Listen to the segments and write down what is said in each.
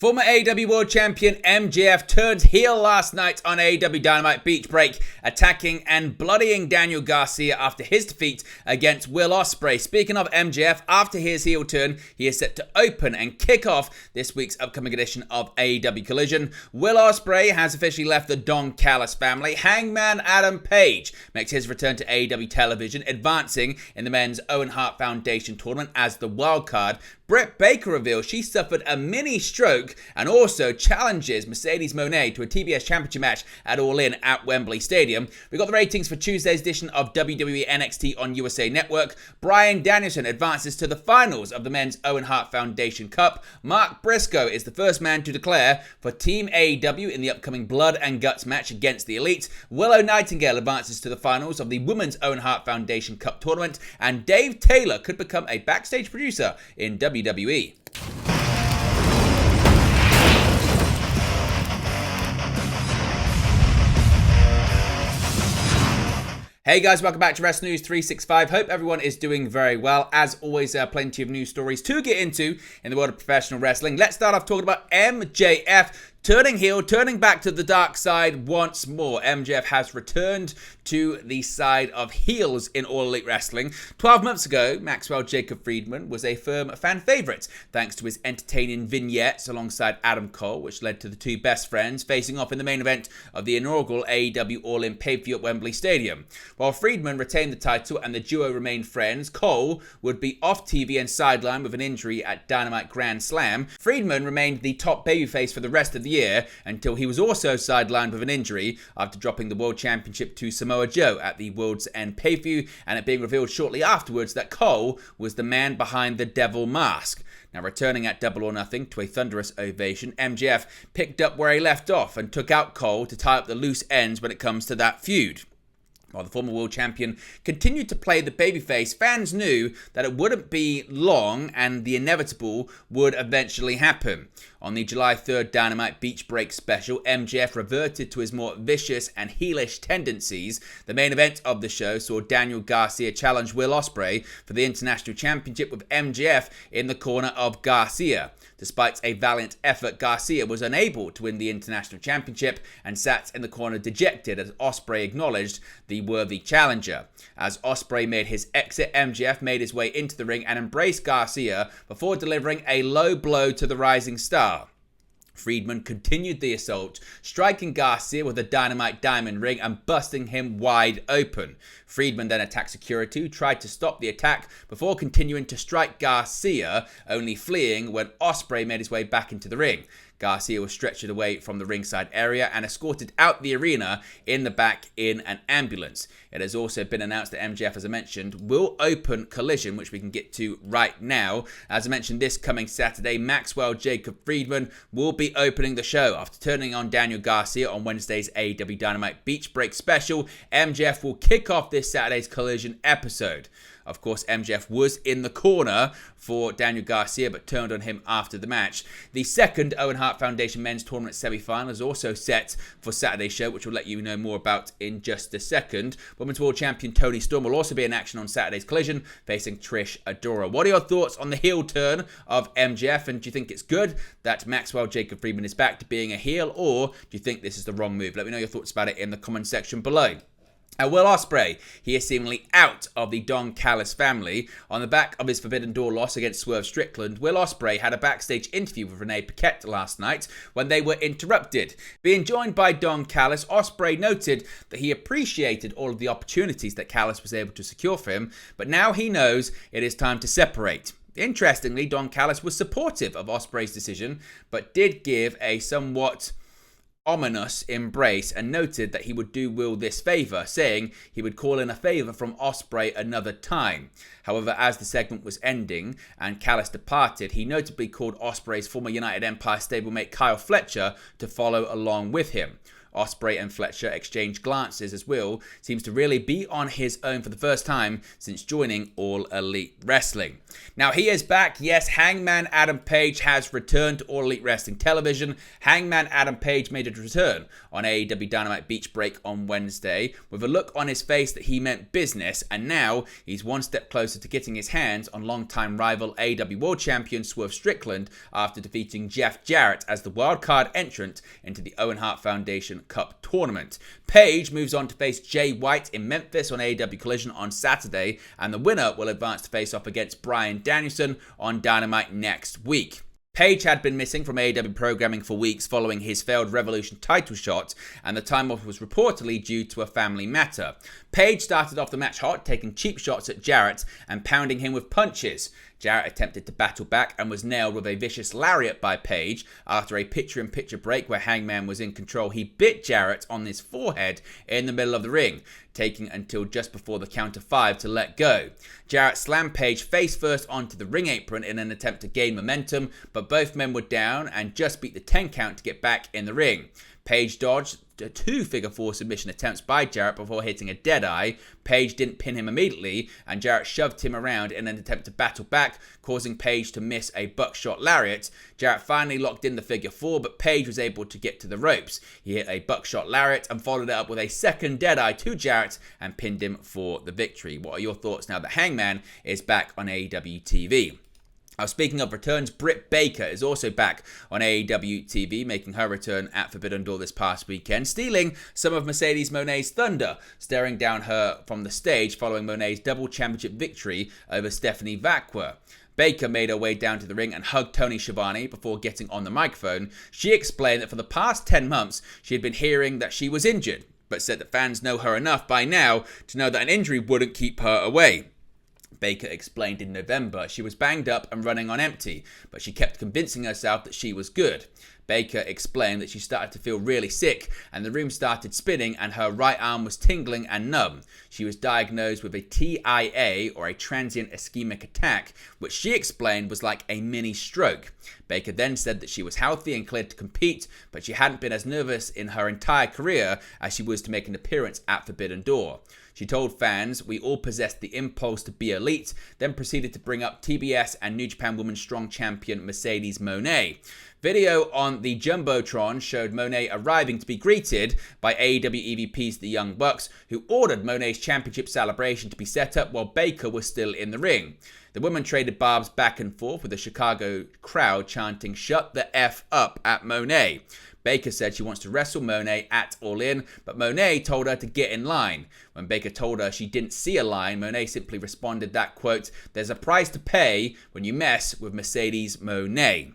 Former AEW World Champion MJF turned heel last night on AEW Dynamite Beach Break, attacking and bloodying Daniel Garcia after his defeat against Will Ospreay. Speaking of MJF, after his heel turn, he is set to open and kick off this week's upcoming edition of AEW Collision. Will Ospreay has officially left the Don CIS family. Hangman Adam Page makes his return to AEW television, advancing in the men's Owen Hart Foundation tournament as the wild card. Britt Baker reveals she suffered a mini stroke and also challenges Mercedes Moné to a TBS Championship match at All In at Wembley Stadium. We got the ratings for Tuesday's edition of WWE NXT on USA Network. Bryan Danielson advances to the finals of the men's Owen Hart Foundation Cup. Mark Brisco is the first man to declare for Team AEW in the upcoming Blood and Guts match against the Elite. Willow Nightingale advances to the finals of the Women's Owen Hart Foundation Cup tournament. And Dave Taylor could become a backstage producer in WWE. Hey guys, welcome back to Wrestling News 365. Hope everyone is doing very well. As always, plenty of news stories to get into in the world of professional wrestling. Let's start off talking about MJF. Turning heel, turning back to the dark side once more. MJF has returned to the side of heels in All Elite Wrestling. 12 months ago, Maxwell Jacob Friedman was a firm fan favourite, thanks to his entertaining vignettes alongside Adam Cole, which led to the two best friends facing off in the main event of the inaugural AEW All-In pay-per-view at Wembley Stadium. While Friedman retained the title and the duo remained friends, Cole would be off TV and sidelined with an injury at Dynamite Grand Slam. Friedman remained the top babyface for the rest of the year until he was also sidelined with an injury after dropping the World Championship to Samoa Joe at the World's End pay-per-view, and it being revealed shortly afterwards that Cole was the man behind the devil mask. Now, returning at Double or Nothing to a thunderous ovation, MJF picked up where he left off and took out Cole to tie up the loose ends when it comes to that feud. While the former world champion continued to play the babyface, fans knew that it wouldn't be long and the inevitable would eventually happen. On the July 3rd Dynamite Beach Break special, MJF reverted to his more vicious and heelish tendencies. The main event of the show saw Daniel Garcia challenge Will Ospreay for the International Championship with MJF in the corner of Garcia. Despite a valiant effort, Garcia was unable to win the International Championship and sat in the corner dejected as Ospreay acknowledged the worthy challenger. As Ospreay made his exit, MJF made his way into the ring and embraced Garcia before delivering a low blow to the rising star. Friedman continued the assault, striking Garcia with a Dynamite Diamond Ring and busting him wide open. Friedman then attacked security, who tried to stop the attack before continuing to strike Garcia, only fleeing when Ospreay made his way back into the ring. Garcia was stretchered away from the ringside area and escorted out the arena in the back in an ambulance. It has also been announced that MJF, as I mentioned, will open Collision, which we can get to right now. As I mentioned, this coming Saturday, Maxwell Jacob Friedman will be opening the show. After turning on Daniel Garcia on Wednesday's AEW Dynamite Beach Break special, MJF will kick off this Saturday's Collision episode. Of course, MJF was in the corner for Daniel Garcia, but turned on him after the match. The second Owen Hart Foundation Men's Tournament semi-final is also set for Saturday's show, which we'll let you know more about in just a second. Women's World Champion Toni Storm will also be in action on Saturday's Collision, facing Trish Adora. What are your thoughts on the heel turn of MJF, and do you think it's good that Maxwell Jacob Friedman is back to being a heel, or do you think this is the wrong move? Let me know your thoughts about it in the comment section below. Will Ospreay, he is seemingly out of the Don CIS family. On the back of his Forbidden Door loss against Swerve Strickland, Will Ospreay had a backstage interview with Renee Paquette last night when they were interrupted. Being joined by Don CIS, Ospreay noted that he appreciated all of the opportunities that CIS was able to secure for him, but now he knows it is time to separate. Interestingly, Don CIS was supportive of Ospreay's decision, but did give a somewhat ominous embrace and noted that he would do Will this favour, saying he would call in a favour from Ospreay another time. However, as the segment was ending and CIS departed, he notably called Ospreay's former United Empire stablemate Kyle Fletcher to follow along with him. Ospreay and Fletcher exchange glances as Will seems to really be on his own for the first time since joining All Elite Wrestling. Now he is back. Yes, Hangman Adam Page has returned to All Elite Wrestling television. Hangman Adam Page made a return on AEW Dynamite Beach Break on Wednesday with a look on his face that he meant business, and now he's one step closer to getting his hands on longtime rival AEW World Champion Swerve Strickland after defeating Jeff Jarrett as the wildcard entrant into the Owen Hart Foundation Cup tournament. Page moves on to face Jay White in Memphis on AEW Collision on Saturday, and the winner will advance to face off against Brian Danielson on Dynamite next week. Page had been missing from AEW programming for weeks following his failed Revolution title shot, and the time off was reportedly due to a family matter. Page started off the match hot, taking cheap shots at Jarrett and pounding him with punches. Jarrett attempted to battle back and was nailed with a vicious lariat by Page. After a picture-in-picture break where Hangman was in control, he bit Jarrett on his forehead in the middle of the ring, taking until just before the count of 5 to let go. Jarrett slammed Page face first onto the ring apron in an attempt to gain momentum, but both men were down and just beat the 10 count to get back in the ring. Page dodged 2 figure-4 submission attempts by Jarrett before hitting a deadeye. Page didn't pin him immediately, and Jarrett shoved him around in an attempt to battle back, causing Page to miss a buckshot lariat. Jarrett finally locked in the figure-4, but Page was able to get to the ropes. He hit a buckshot lariat and followed it up with a second deadeye to Jarrett and pinned him for the victory. What are your thoughts now that Hangman is back on AEW TV? Speaking of returns, Britt Baker is also back on AEW TV, making her return at Forbidden Door this past weekend, stealing some of Mercedes Moné's thunder, staring down her from the stage following Moné's double championship victory over Stephanie Vacqua. Baker made her way down to the ring and hugged Tony Schiavone before getting on the microphone. She explained that for the past 10 months, she had been hearing that she was injured, but said that fans know her enough by now to know that an injury wouldn't keep her away. Baker explained in November she was banged up and running on empty, but she kept convincing herself that she was good. Baker explained that she started to feel really sick and the room started spinning and her right arm was tingling and numb. She was diagnosed with a TIA, or a transient ischemic attack, which she explained was like a mini stroke. Baker then said that she was healthy and cleared to compete, but she hadn't been as nervous in her entire career as she was to make an appearance at Forbidden Door. She told fans, "We all possessed the impulse to be elite," then proceeded to bring up TBS and New Japan Women's Strong Champion Mercedes Moné. Video on the Jumbotron showed Moné arriving to be greeted by AEW EVPs The Young Bucks, who ordered Moné's championship celebration to be set up while Baker was still in the ring. The women traded barbs back and forth with the Chicago crowd chanting "Shut the F up" at Moné. Baker said she wants to wrestle Moné at All In, but Moné told her to get in line. When Baker told her she didn't see a line, Moné simply responded that, quote, "There's a price to pay when you mess with Mercedes Moné."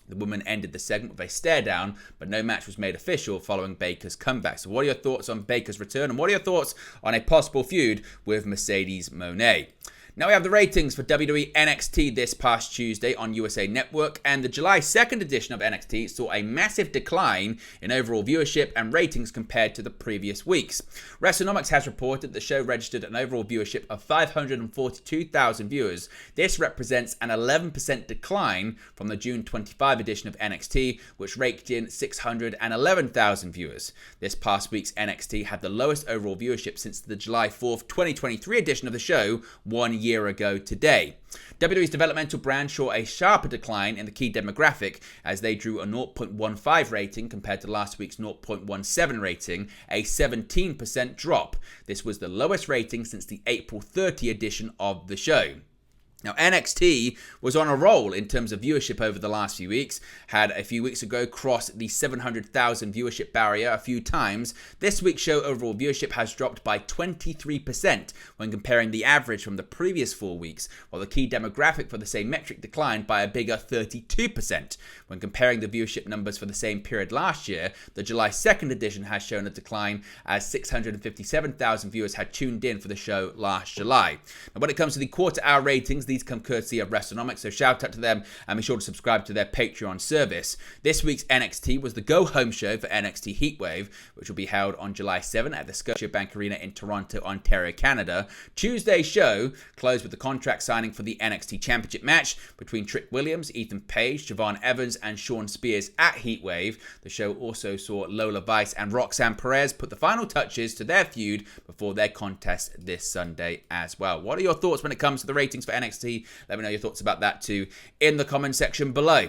The woman ended the segment with a stare down, but no match was made official following Baker's comeback. So what are your thoughts on Baker's return, and what are your thoughts on a possible feud with Mercedes Moné? Now we have the ratings for WWE NXT this past Tuesday on USA Network, and the July 2nd edition of NXT saw a massive decline in overall viewership and ratings compared to the previous weeks. WrestleNomics has reported the show registered an overall viewership of 542,000 viewers. This represents an 11% decline from the June 25 edition of NXT, which raked in 611,000 viewers. This past week's NXT had the lowest overall viewership since the July 4th, 2023 edition of the show 1 year ago today. WWE's developmental brand saw a sharper decline in the key demographic as they drew a 0.15 rating compared to last week's 0.17 rating, a 17% drop. This was the lowest rating since the April 30 edition of the show. Now, NXT was on a roll in terms of viewership over the last few weeks, had a few weeks ago crossed the 700,000 viewership barrier a few times. This week's show overall viewership has dropped by 23% when comparing the average from the previous 4 weeks, while the key demographic for the same metric declined by a bigger 32%. When comparing the viewership numbers for the same period last year, the July 2nd edition has shown a decline as 657,000 viewers had tuned in for the show last July. Now, when it comes to the quarter-hour ratings, ratings. These come courtesy of WrestleNomics, so shout out to them and be sure to subscribe to their Patreon service. This week's NXT was the go-home show for NXT Heatwave, which will be held on July 7 at the Scotiabank Arena in Toronto, Ontario, Canada. Tuesday's show closed with the contract signing for the NXT Championship match between Trick Williams, Ethan Page, Javon Evans, and Sean Spears at Heatwave. The show also saw Lola Vice and Roxanne Perez put the final touches to their feud before their contest this Sunday as well. What are your thoughts when it comes to the ratings for NXT? Let me know your thoughts about that too in the comment section below.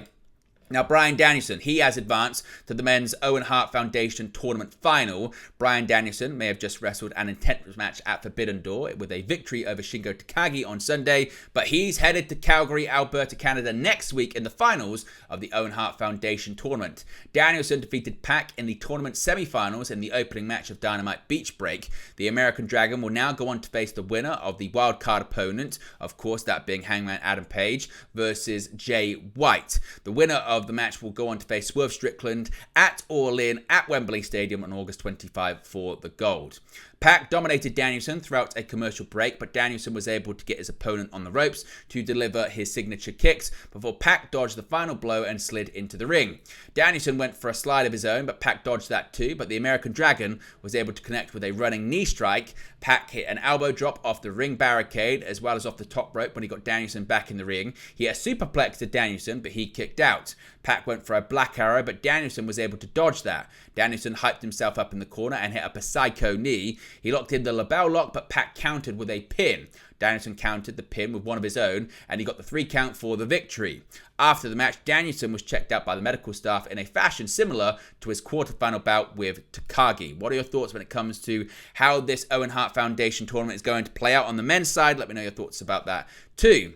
Now, Bryan Danielson, he has advanced to the men's Owen Hart Foundation Tournament Final. Bryan Danielson may have just wrestled an intense match at Forbidden Door with a victory over Shingo Takagi on Sunday, but he's headed to Calgary, Alberta, Canada next week in the finals of the Owen Hart Foundation Tournament. Danielson defeated Pac in the tournament semi-finals in the opening match of Dynamite Beach Break. The American Dragon will now go on to face the winner of the wildcard opponent, of course that being Hangman Adam Page versus Jay White. The winner of the match will go on to face Swerve Strickland at All In at Wembley Stadium on August 25 for the gold. Pac dominated Danielson throughout a commercial break, but Danielson was able to get his opponent on the ropes to deliver his signature kicks before Pac dodged the final blow and slid into the ring. Danielson went for a slide of his own, but Pac dodged that too, but the American Dragon was able to connect with a running knee strike. Pac hit an elbow drop off the ring barricade as well as off the top rope when he got Danielson back in the ring. He hit a superplex to Danielson, but he kicked out. Pac went for a black arrow, but Danielson was able to dodge that. Danielson hyped himself up in the corner and hit up a psycho knee. He locked in the label lock, but Pac countered with a pin. Danielson countered the pin with one of his own, and he got the 3 count for the victory. After the match, Danielson was checked out by the medical staff in a fashion similar to his quarterfinal bout with Takagi. What are your thoughts when it comes to how this Owen Hart Foundation tournament is going to play out on the men's side? Let me know your thoughts about that too.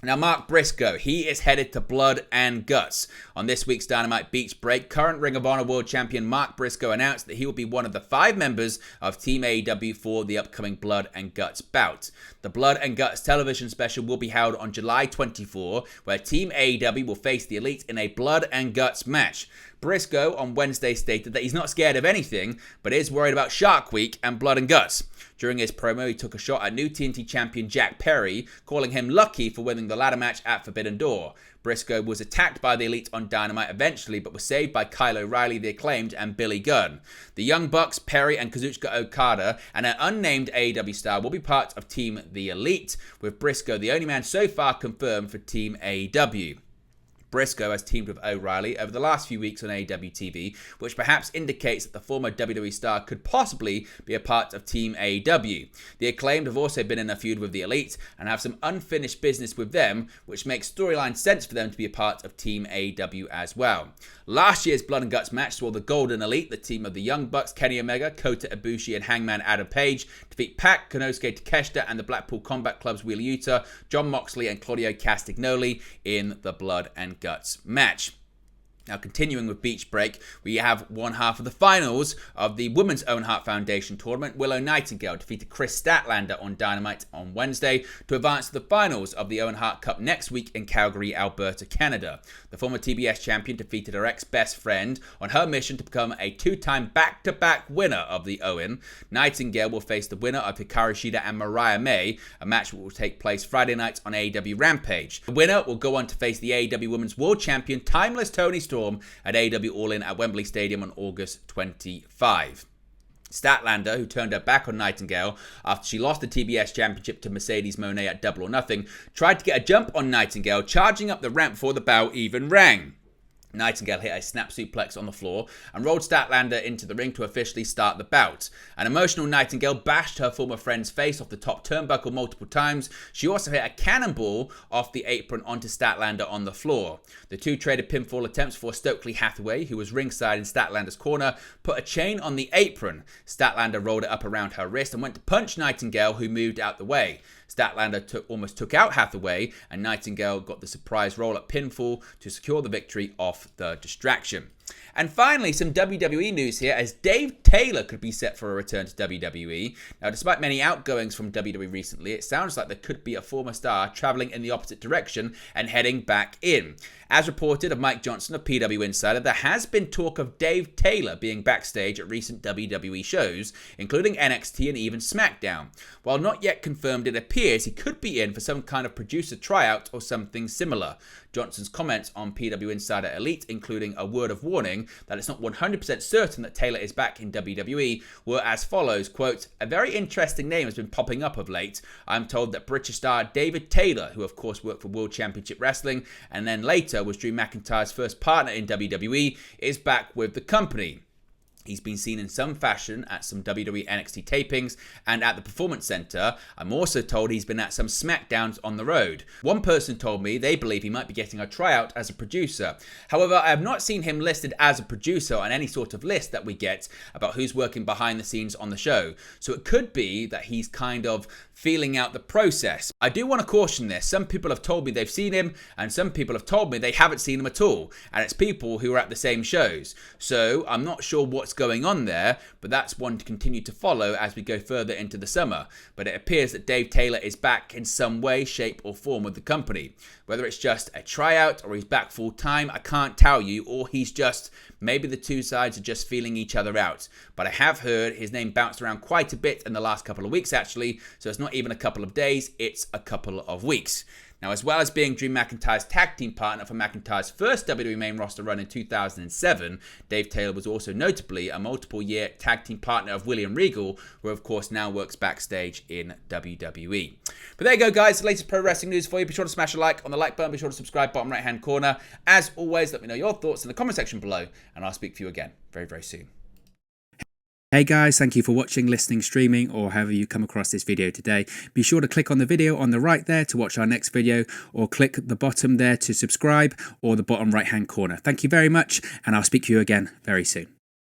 Now, Mark Brisco, he is headed to Blood and Guts. On this week's Dynamite Beach Break, current Ring of Honor World Champion Mark Brisco announced that he will be one of the 5 members of Team AEW for the upcoming Blood and Guts bout. The Blood and Guts television special will be held on July 24, where Team AEW will face the Elite in a Blood and Guts match. Brisco on Wednesday stated that he's not scared of anything, but is worried about Shark Week and Blood and Guts. During his promo, he took a shot at new TNT champion Jack Perry, calling him lucky for winning the ladder match at Forbidden Door. Brisco was attacked by the Elite on Dynamite eventually, but was saved by Kyle O'Reilly, the Acclaimed, and Billy Gunn. The Young Bucks, Perry, and Kazuchika Okada, and an unnamed AEW star will be part of Team The Elite, with Brisco the only man so far confirmed for Team AEW. Brisco has teamed with O'Reilly over the last few weeks on AEW TV, which perhaps indicates that the former WWE star could possibly be a part of Team AEW. The Acclaimed have also been in a feud with the Elite and have some unfinished business with them, which makes storyline sense for them to be a part of Team AEW as well. Last year's Blood and Guts match saw the Golden Elite, the team of the Young Bucks, Kenny Omega, Kota Ibushi, and Hangman Adam Page, defeat Pac, Konosuke Takeshita, and the Blackpool Combat Club's Wheeler Yuta, Jon Moxley, and Claudio Castagnoli in the Blood and Guts match. Now, continuing with Beach Break, we have one half of the finals of the Women's Owen Hart Foundation tournament. Willow Nightingale defeated Chris Statlander on Dynamite on Wednesday to advance to the finals of the Owen Hart Cup next week in Calgary, Alberta, Canada. The former TBS champion defeated her ex-best friend on her mission to become a 2-time back-to-back winner of the Owen. Nightingale will face the winner of Hikaru Shida and Mariah May, a match that will take place Friday night on AEW Rampage. The winner will go on to face the AEW Women's World Champion, Timeless Toni Storm, at AEW All In at Wembley Stadium on August 25. Statlander, who turned her back on Nightingale after she lost the TBS Championship to Mercedes Moné at Double or Nothing, tried to get a jump on Nightingale, charging up the ramp before the bell even rang. Nightingale hit a snap suplex on the floor and rolled Statlander into the ring to officially start the bout. An emotional Nightingale bashed her former friend's face off the top turnbuckle multiple times. She also hit a cannonball off the apron onto Statlander on the floor. The two traded pinfall attempts for Stokely Hathaway, who was ringside in Statlander's corner, put a chain on the apron. Statlander rolled it up around her wrist and went to punch Nightingale, who moved out the way. Statlander almost took out Hathaway, and Nightingale got the surprise roll-up pinfall to secure the victory off the distraction. And finally, some WWE news here, as Dave Taylor could be set for a return to WWE. Now, despite many outgoings from WWE recently, it sounds like there could be a former star traveling in the opposite direction and heading back in. As reported of Mike Johnson of PW Insider, there has been talk of Dave Taylor being backstage at recent WWE shows, including NXT and even SmackDown. While not yet confirmed, it appears appears he could be in for some kind of producer tryout or something similar. Johnson's comments on PW Insider Elite, including a word of warning that it's not 100% certain that Taylor is back in WWE, were as follows, quote, "A very interesting name has been popping up of late. I'm told that British star David Taylor, who of course worked for World Championship Wrestling and then later was Drew McIntyre's first partner in WWE, is back with the company. He's been seen in some fashion at some WWE NXT tapings and at the Performance Center. I'm also told he's been at some SmackDowns on the road. One person told me they believe he might be getting a tryout as a producer. However, I have not seen him listed as a producer on any sort of list that we get about who's working behind the scenes on the show. So it could be that he's kind of feeling out the process. I do want to caution this. Some people have told me they've seen him and some people have told me they haven't seen him at all. And it's people who are at the same shows. So I'm not sure what's going on there, but that's one to continue to follow as we go further into the summer. But it appears that Dave Taylor is back in some way, shape or form with the company. Whether it's just a tryout or he's back full time, I can't tell you, or he's just, maybe the two sides are just feeling each other out. But I have heard his name bounced around quite a bit in the last couple of weeks actually, so it's not even a couple of days, it's a couple of weeks. Now, as well as being Drew McIntyre's tag team partner for McIntyre's first WWE main roster run in 2007, Dave Taylor was also notably a multiple-year tag team partner of William Regal, who of course now works backstage in WWE. But there you go, guys. The latest pro wrestling news for you. Be sure to smash a like on the like button. Be sure to subscribe, bottom right-hand corner. As always, let me know your thoughts in the comment section below, and I'll speak to you again very, very soon. Hey guys, thank you for watching, listening, streaming, or however you come across this video today. Be sure to click on the video on the right there to watch our next video, or click the bottom there to subscribe, or the bottom right hand corner. Thank you very much, and I'll speak to you again very soon.